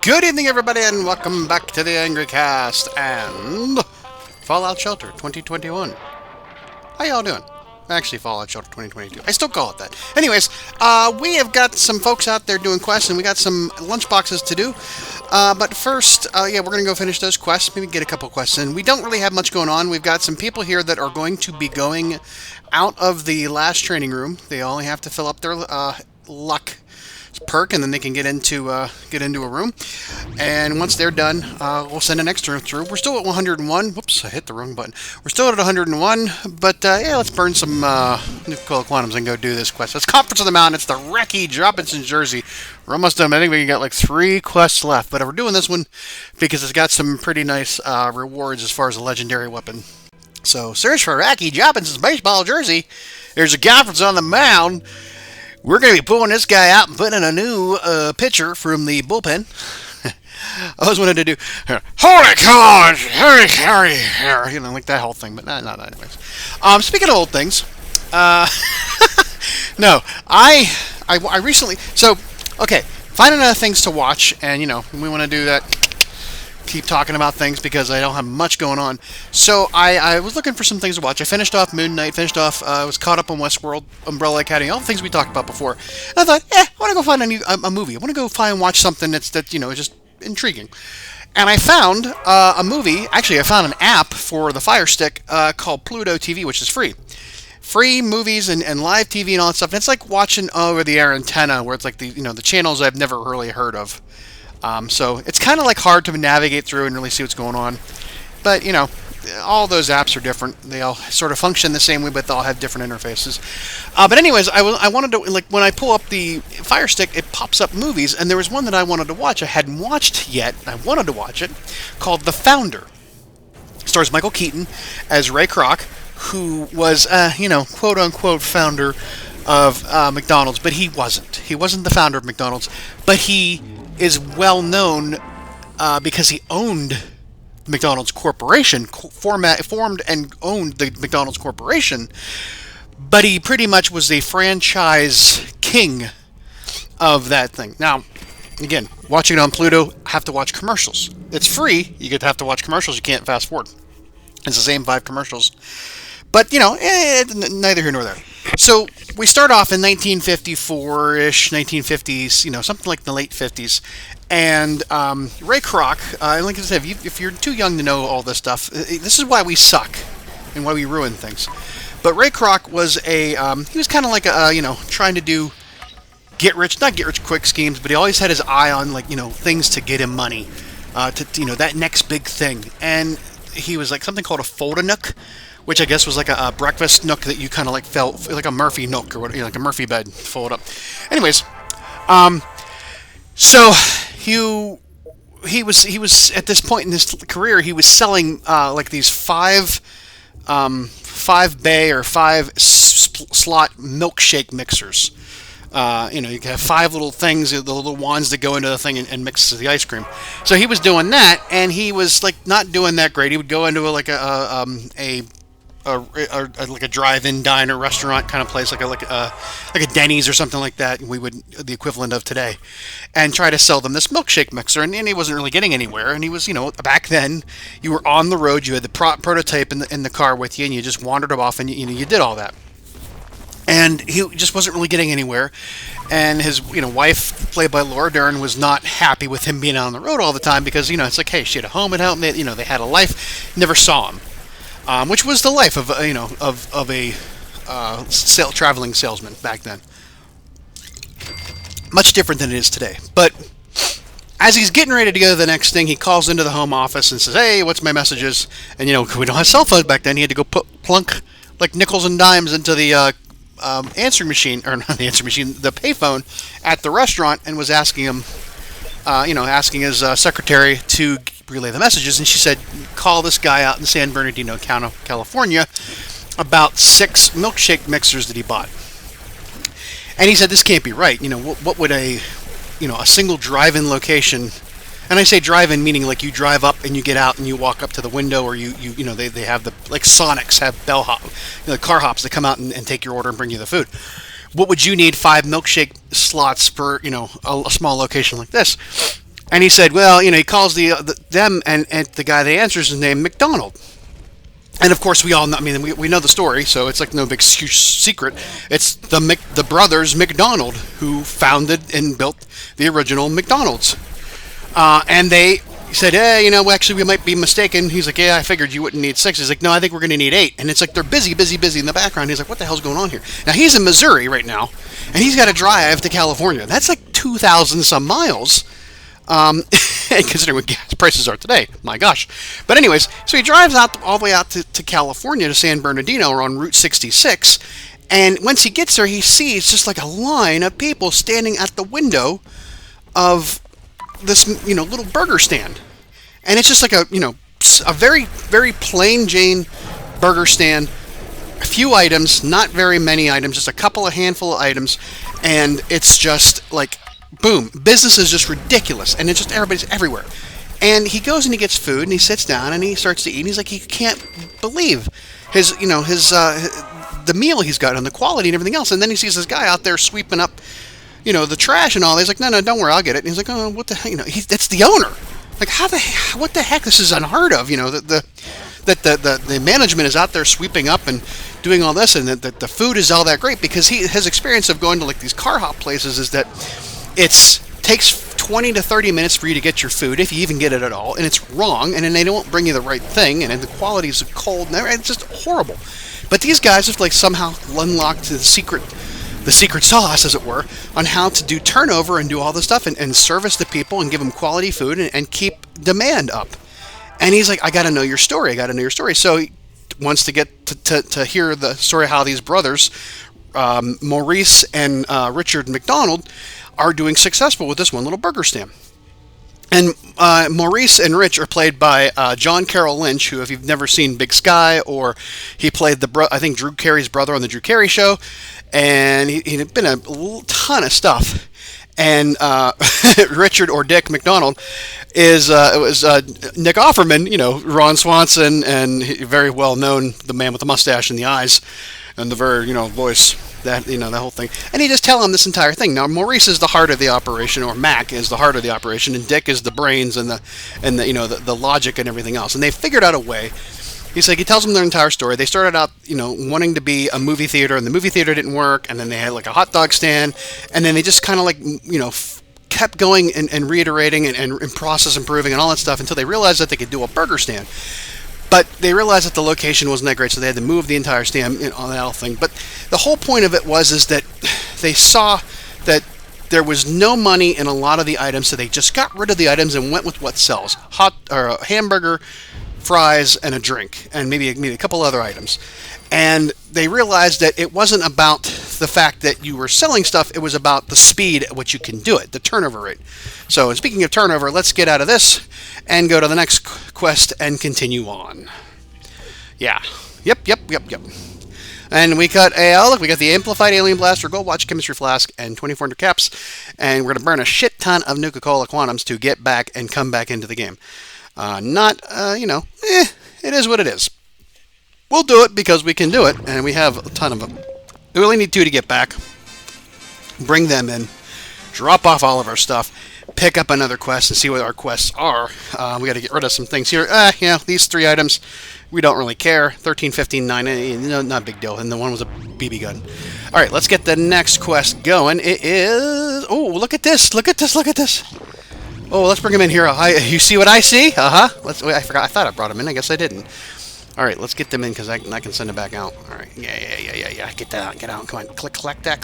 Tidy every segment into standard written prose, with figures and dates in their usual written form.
Good evening, everybody, and welcome back to the Angry Cast and Fallout Shelter 2021. How y'all doing? Actually, Fallout Shelter 2022. I still call it that. Anyways, we have got some folks out there doing quests, and we got some lunchboxes to do. But first, we're going to go finish those quests, maybe get a couple quests in. We don't really have much going on. We've got some people here that are going to be going out of the last training room. They only have to fill up their luck perk, and then they can get into a room. And once they're done, we'll send an extra through. We're still at 101. Whoops, I hit the wrong button. We're still at 101, but let's burn some Nuka-Cola quantums and go do this quest. It's Conference of the Mountain. It's the Wrecky Drop-Ins in Jersey. We're almost done. I think we got like 3 quests left, but we're doing this one because it's got some pretty nice rewards as far as a legendary weapon. So, search for Wrecky Drop-Ins in Baseball Jersey. There's a conference on the mound. We're going to be pulling this guy out and putting in a new pitcher from the bullpen. I always wanted to do, holy cow, Harry, you know, like that whole thing, but not anyways. Speaking of old things, no, I recently, finding other things to watch, and, you know, we want to do that, keep talking about things because I don't have much going on. So I was looking for some things to watch. I finished off Moon Knight, I was caught up on Westworld, Umbrella Academy, all the things we talked about before. And I thought, I want to go find a movie. I want to go watch something that's just intriguing. And I found a movie. Actually, I found an app for the Fire Stick called Pluto TV, which is free. Free movies and live TV and all that stuff. And it's like watching over-the-air antenna, where it's like the channels I've never really heard of. So it's kind of like hard to navigate through and really see what's going on. But, you know, all those apps are different. They all sort of function the same way, but they all have different interfaces. But anyways, I wanted to, like, when I pull up the Fire Stick, it pops up movies, and there was one that I wanted to watch. I hadn't watched yet. I wanted to watch it, called The Founder. It stars Michael Keaton as Ray Kroc, who was, quote-unquote founder of McDonald's, but he wasn't. He wasn't the founder of McDonald's, but he is well known because he owned the McDonald's Corporation, formed and owned the McDonald's Corporation, but he pretty much was the franchise king of that thing. Now, again, watching it on Pluto, have to watch commercials. It's free. You get to have to watch commercials. You can't fast forward. It's the same 5 commercials. But, neither here nor there. So, we start off in 1954-ish, 1950s, something like the late 50s. And Ray Kroc, like I said, if you're too young to know all this stuff, this is why we suck and why we ruin things. But Ray Kroc was he was kind of like trying to do not get rich quick schemes, but he always had his eye on, things to get him money, that next big thing. And he was like something called a fold-a-nook, which I guess was like a breakfast nook that you kind of like felt like a Murphy nook or what, like a Murphy bed, fold up. Anyways, so he was at this point in his career, he was selling like these 5 bay or 5 slot milkshake mixers. You can have 5 little things, the little wands that go into the thing and mix the ice cream. So he was doing that, and he was like not doing that great. He would go into like a drive-in diner restaurant kind of place, like a Denny's or something like that. The equivalent of today, and try to sell them this milkshake mixer, and he wasn't really getting anywhere. And he was, back then, you were on the road, you had the prototype in the car with you, and you just wandered off, and you did all that. And he just wasn't really getting anywhere. And his, wife, played by Laura Dern, was not happy with him being out on the road all the time because, it's like, hey, she had a home at home, they had a life, never saw him. Which was the life of a traveling salesman back then. Much different than it is today. But as he's getting ready to go to the next thing, he calls into the home office and says, "Hey, what's my messages?" And we don't have cell phones back then. He had to go plunk like nickels and dimes into the answering machine, or not the answering machine, the payphone at the restaurant, and was asking him, asking his secretary to relay the messages. And she said, call this guy out in San Bernardino, California, about 6 milkshake mixers that he bought. And he said, this can't be right. What would a single drive-in location, and I say drive-in meaning like you drive up and you get out and you walk up to the window, or they have the, like Sonics have bellhop, car hops that come out and take your order and bring you the food. What would you need 5 milkshake slots for, a small location like this? And he said, well, he calls them, and the guy that answers is named McDonald. And of course, we all know. I mean, we know the story, so it's like no big secret. It's the brothers McDonald who founded and built the original McDonald's. And they said, hey, actually, we might be mistaken. He's like, yeah, I figured you wouldn't need 6. He's like, no, I think we're going to need 8. And it's like they're busy in the background. He's like, what the hell's going on here? Now, he's in Missouri right now, and he's got to drive to California. That's like 2,000 some miles. Considering what gas prices are today, my gosh. But anyways, so he drives out all the way out to California, to San Bernardino, or on Route 66. And once he gets there, he sees just like a line of people standing at the window of this, little burger stand. And it's just like a very, very plain Jane burger stand. A few items, not very many items, just a handful of items. And it's just like, boom, business is just ridiculous, and it's just everybody's everywhere. And he goes and he gets food, and he sits down and he starts to eat. And he's like, he can't believe the meal he's got and the quality and everything else. And then he sees this guy out there sweeping up, the trash and all. He's like, no, don't worry, I'll get it. And he's like, oh, what the heck, that's the owner. Like, what the heck? This is unheard of. The management is out there sweeping up and doing all this, and that the food is all that great, because his experience of going to like these car hop places is that it takes 20 to 30 minutes for you to get your food, if you even get it at all, and it's wrong, and then they don't bring you the right thing, and then the quality is cold, and it's just horrible. But these guys have like somehow unlocked the secret sauce, as it were, on how to do turnover and do all this stuff and service the people and give them quality food and keep demand up. And he's like, I got to know your story. So he wants to get to hear the story of how these brothers, Maurice and Richard McDonald, are doing successful with this one little burger stand. And Maurice and Rich are played by John Carroll Lynch, who, if you've never seen Big Sky, or he played I think Drew Carey's brother on the Drew Carey Show, and he'd been a ton of stuff. And Richard, or Dick McDonald, was Nick Offerman, Ron Swanson, and very well known, the man with the mustache and the eyes and the very, voice, that whole thing. And he just tell him this entire thing. Now, Maurice is the heart of the operation, or Mac is the heart of the operation, and Dick is the brains and the logic and everything else. And they figured out a way. He tells them their entire story. They started out, wanting to be a movie theater, and the movie theater didn't work, and then they had like a hot dog stand, and then they just kind of like, kept going and reiterating and process improving and all that stuff until they realized that they could do a burger stand. But they realized that the location wasn't that great, so they had to move the entire stand on that whole thing. But the whole point of it is that they saw that there was no money in a lot of the items, so they just got rid of the items and went with what sells: a hamburger, fries, and a drink, and maybe a couple other items. And they realized that it wasn't about the fact that you were selling stuff, it was about the speed at which you can do it, the turnover rate. So, speaking of turnover, let's get out of this and go to the next quest and continue on. Yeah. Yep. And we got we got the Amplified Alien Blaster, Gold Watch, Chemistry Flask, and 2400 caps, and we're going to burn a shit ton of Nuka-Cola Quantums to get back and come back into the game. It is what it is. We'll do it because we can do it, and we have a ton of them. We only need 2 to get back. Bring them in. Drop off all of our stuff. Pick up another quest and see what our quests are. We got to get rid of some things here. These 3 items, we don't really care. 13, 15, 9, not a big deal. And the one was a BB gun. All right, let's get the next quest going. It is... Oh, look at this. Look at this. Oh, let's bring him in here. You see what I see? Wait, I forgot. I thought I brought him in. I guess I didn't. All right, let's get them in, because I can send them back out. All right. Yeah. Get out. Come on. Collect that.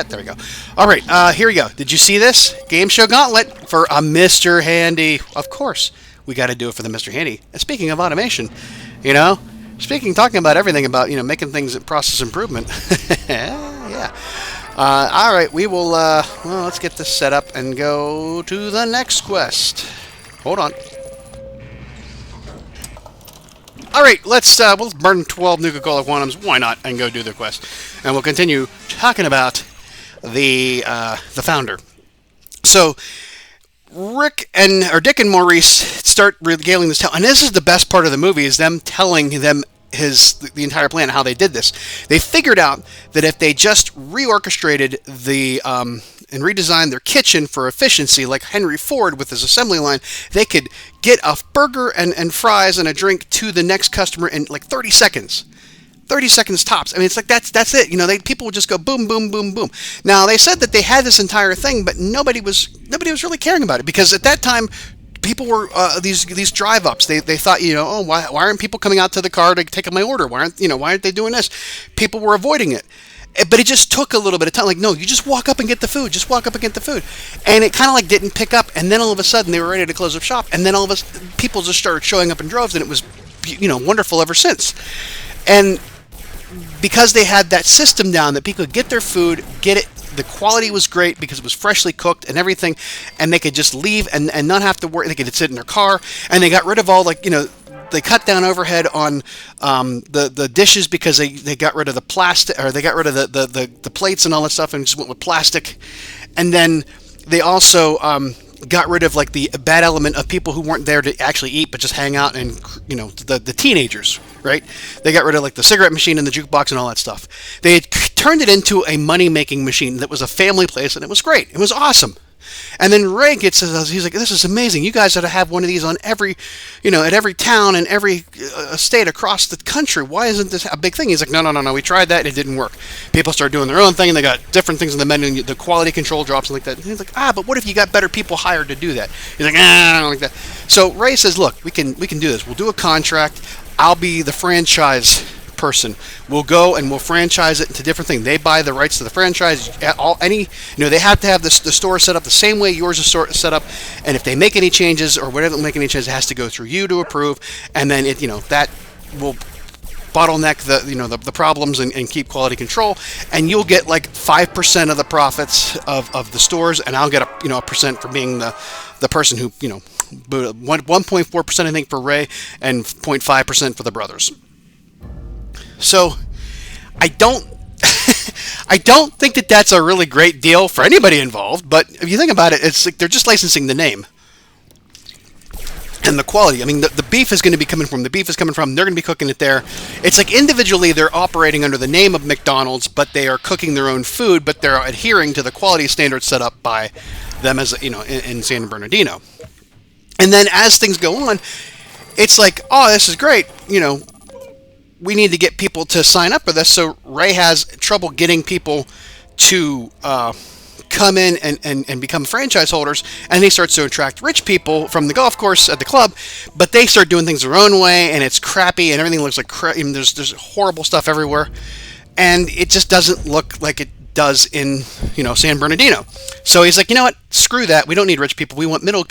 There we go. All right, here we go. Did you see this? Game Show Gauntlet for a Mr. Handy. Of course, we got to do it for the Mr. Handy. And speaking of automation, talking about everything about, making things process improvement. Yeah. All right, we will, let's get this set up and go to the next quest. Hold on. All right, we'll burn 12 Nuka-Cola Quantums, why not, and go do the quest. And we'll continue talking about the founder. So, Dick and Maurice start regaling this tale, and this is the best part of the movie, is them telling them the entire plan, how they did this. They figured out that if they just reorchestrated and redesign their kitchen for efficiency, like Henry Ford with his assembly line. They could get a burger and fries and a drink to the next customer in like 30 seconds. 30 seconds tops. I mean, it's like that's it. People would just go boom, boom, boom, boom. Now, they said that they had this entire thing, but nobody was really caring about it, because at that time, people were these drive-ups. They thought, oh, why aren't people coming out to the car to take my order? Why aren't they doing this? People were avoiding it. But it just took a little bit of time. Like, no, you just walk up and get the food. Just walk up and get the food. And it kind of like didn't pick up. And then all of a sudden they were ready to close up shop. And then all of us people just started showing up in droves, and it was wonderful ever since. And because they had that system down, that people could get their food, get it. The quality was great because it was freshly cooked and everything, and they could just leave and not have to worry. They could sit in their car, and they got rid of all they cut down overhead on the dishes, because they got rid of the plastic, or they got rid of the plates and all that stuff, and just went with plastic. And then they also got rid of like the bad element of people who weren't there to actually eat, but just hang out, and the teenagers, right? They got rid of like the cigarette machine and the jukebox and all that stuff. They had turned it into a money-making machine that was a family place, and it was great. It was awesome. And then Ray he's like, this is amazing. You guys ought to have one of these on every, at every town and every state across the country. Why isn't this a big thing? He's like, no. We tried that and it didn't work. People start doing their own thing, and they got different things in the menu, and the quality control drops and like that. And he's like, but what if you got better people hired to do that? He's like, I don't like that. So Ray says, look, we can do this. We'll do a contract. I'll be the franchise person. We'll go and we'll franchise it into different things. They buy the rights to the franchise. They have to have the store set up the same way yours is set up. And if they make any changes or whatever, make any changes, it has to go through you to approve. And then that will bottleneck the problems and keep quality control. And you'll get like 5% of the profits of the stores, and I'll get a percent for being the person who 1.4% I think for Ray, and 0.5% for the brothers. So I don't think that that's a really great deal for anybody involved, but if you think about it, it's like they're just licensing the name and the quality. I mean, the beef is going to be coming from, they're going to be cooking it there. It's like individually they're operating under the name of McDonald's, but they are cooking their own food, but they're adhering to the quality standards set up by them as in San Bernardino. And then as things go on, it's like, oh, this is great, we need to get people to sign up for this. So Ray has trouble getting people to come in and become franchise holders, and he starts to attract rich people from the golf course at the club, but they start doing things their own way, and it's crappy, and everything looks like crap. There's horrible stuff everywhere, and it just doesn't look like it does in San Bernardino. So he's like, you know what? Screw that. We don't need rich people. We want middle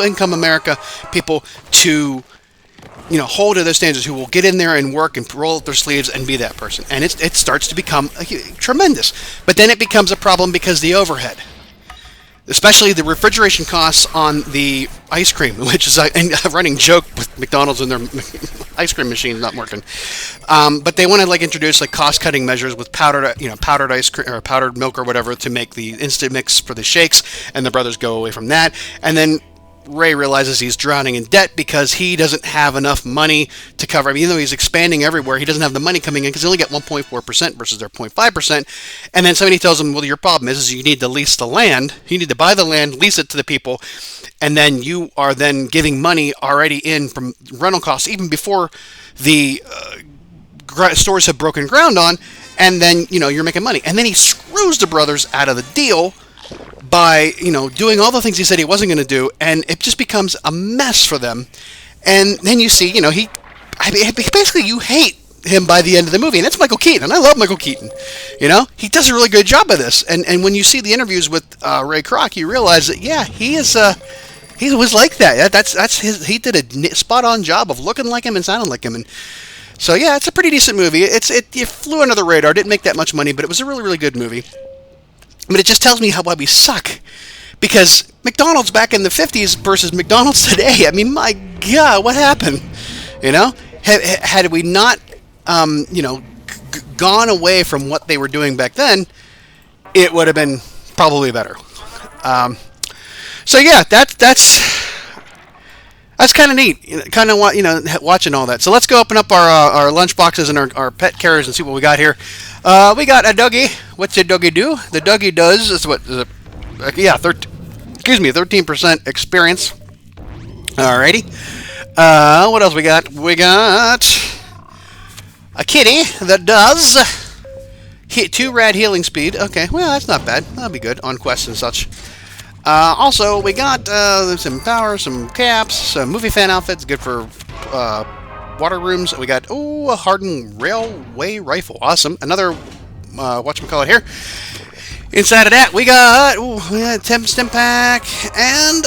income America people to hold to those standards, who will get in there and work and roll up their sleeves and be that person. And it starts to become tremendous. But then it becomes a problem because the overhead, especially the refrigeration costs on the ice cream, which is a running joke with McDonald's and their ice cream machine not working. But they want to introduce cost-cutting measures with powdered ice cream or powdered milk or whatever to make the instant mix for the shakes, and the brothers go away from that. And then Ray realizes he's drowning in debt because he doesn't have enough money to cover. I mean, even though he's expanding everywhere, he doesn't have the money coming in because he only get 1.4% versus their 0.5%. And then somebody tells him, well, your problem is you need to lease the land. You need to buy the land, lease it to the people, and then you are then giving money already in from rental costs even before the stores have broken ground on, and then you're making money. And then he screws the brothers out of the deal by doing all the things he said he wasn't going to do, and it just becomes a mess for them. And then you see, basically you hate him by the end of the movie, and it's Michael Keaton, and I love Michael Keaton. He does a really good job of this, and when you see the interviews with Ray Kroc, you realize that he was like that. That's his. He did a spot on job of looking like him and sounding like him, and so yeah, it's a pretty decent movie. It flew under the radar, didn't make that much money, but it was a really, really good movie. But it just tells me why we suck. Because McDonald's back in the 50s versus McDonald's today, I mean, my God, what happened? Had we not, gone away from what they were doing back then, it would have been probably better. So yeah, that's kind of neat. Kind of watching all that. So let's go open up our lunch boxes and our pet carriers and see what we got here. We got a doggy. What's the doggy do? The doggy does is what? Yeah, 13% experience. Alrighty. What else we got? We got a kitty that does hit 2 rad healing speed. Okay, well that's not bad. That'll be good on quests and such. Also, we got some power, some caps, some movie fan outfits, good for water rooms. We got a hardened railway rifle. Awesome. Another whatchamacallit here. Inside of that, we got temp stim pack and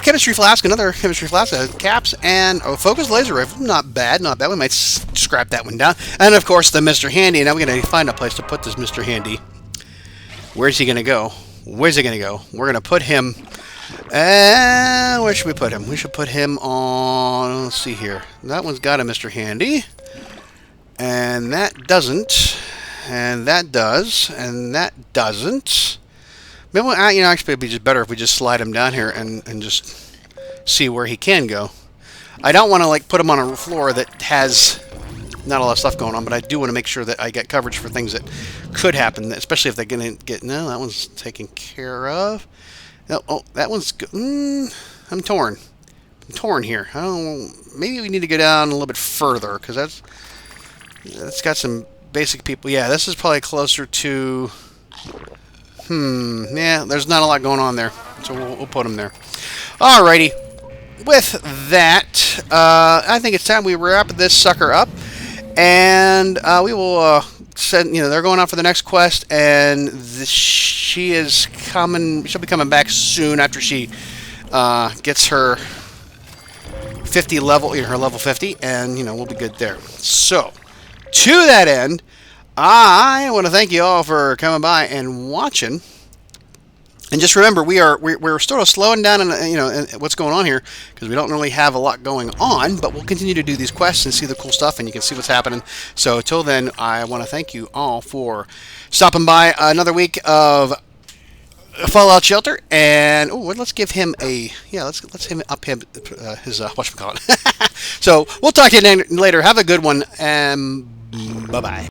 chemistry flask. Another chemistry flask, caps, and focus laser rifle. Not bad, not bad. We might scrap that one down. And of course, the Mr. Handy. Now we're gonna find a place to put this Mr. Handy. Where's he gonna go? Where's he gonna go? We're gonna put him. Where should we put him? We should put him on. Let's see here. That one's got a Mr. Handy, and that doesn't. And that does, and that doesn't. Maybe, actually, it'd be just better if we just slide him down here and just see where he can go. I don't want to like put him on a floor that has not a lot of stuff going on, but I do want to make sure that I get coverage for things that could happen, especially if they're going to get. No, that one's taken care of. No, that one's good. I'm torn. I'm torn here. I don't. Maybe we need to go down a little bit further because that's got some. Basic people. Yeah, this is probably closer to... yeah, there's not a lot going on there. So we'll put them there. Alrighty. With that, I think it's time we wrap this sucker up. And we will send... they're going out for the next quest. And she is coming... She'll be coming back soon after she gets her 50 level... her level 50. And, we'll be good there. So... To that end, I want to thank you all for coming by and watching. And just remember, we're sort of slowing down in what's going on here because we don't really have a lot going on. But we'll continue to do these quests and see the cool stuff, and you can see what's happening. So till then, I want to thank you all for stopping by another week of Fallout Shelter. And let's give him a let's him up him his whatchamacallit. So we'll talk to you later. Have a good one. Bye-bye.